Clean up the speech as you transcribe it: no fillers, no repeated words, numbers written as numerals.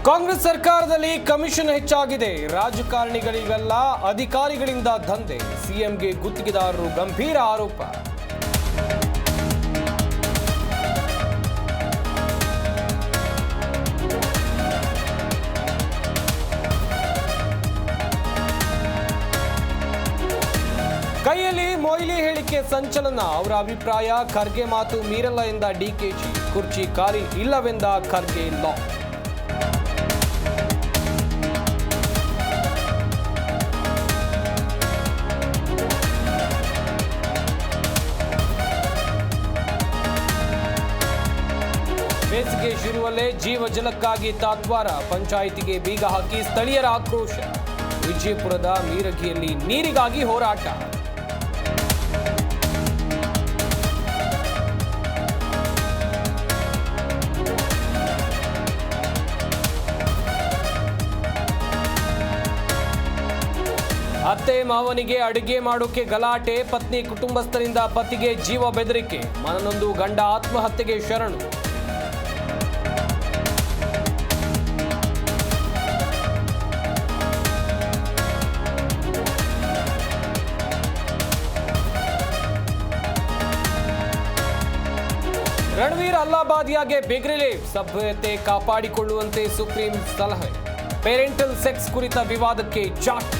ಕಾಂಗ್ರೆಸ್ ಸರ್ಕಾರದಲ್ಲಿ ಕಮಿಷನ್ ಹೆಚ್ಚಾಗಿದೆ. ರಾಜಕಾರಣಿಗಳಿಗೆಲ್ಲ ಅಧಿಕಾರಿಗಳಿಂದ ದಂಧೆ. ಸಿಎಂಗೆ ಗುತ್ತಿಗೆದಾರರು ಗಂಭೀರ ಆರೋಪ. ಕೈಯಲ್ಲಿ ಮೊಯ್ಲಿ ಹೇಳಿಕೆ ಸಂಚಲನ. ಅವರ ಅಭಿಪ್ರಾಯ ಖರ್ಗೆ ಮಾತು ಮೀರಲ್ಲ ಎಂದ ಡಿಕೆಶಿ. ಕುರ್ಚಿ ಖಾಲಿ ಇಲ್ಲವೆಂದ ಖರ್ಗೆ ಲಾ. ಬೇಸಿಗೆ ಶುರುವಲ್ಲೇ ಜೀವ ಜಲಕ್ಕಾಗಿ ತಾತ್ವಾರ. ಪಂಚಾಯಿತಿಗೆ ಬೀಗ ಹಾಕಿ ಸ್ಥಳೀಯರ ಆಕ್ರೋಶ. ವಿಜಯಪುರದ ಮೀರಗಿಯಲ್ಲಿ ನೀರಿಗಾಗಿ ಹೋರಾಟ. ಅತ್ತೆ ಮಾವನಿಗೆ ಅಡುಗೆ ಮಾಡೋಕೆ ಗಲಾಟೆ. ಪತ್ನಿ ಕುಟುಂಬಸ್ಥರಿಂದ ಪತಿಗೆ ಜೀವ ಬೆದರಿಕೆ. ಮನನೊಂದು ಗಂಡ ಆತ್ಮಹತ್ಯೆಗೆ ಶರಣು. ರಣವೀರ್ ಅಲ್ಲಾಬಾದಿಯಾಗೆ ಬಿಗ್ ರಿಲೀಫ್. ಸಭ್ಯತೆ ಕಾಪಾಡಿಕೊಳ್ಳುವಂತೆ ಸುಪ್ರೀಂ ಸಲಹೆ. ಪೇರೆಂಟಲ್ ಸೆಕ್ಸ್ ಕುರಿತ ವಿವಾದಕ್ಕೆ ಚಾಟ್.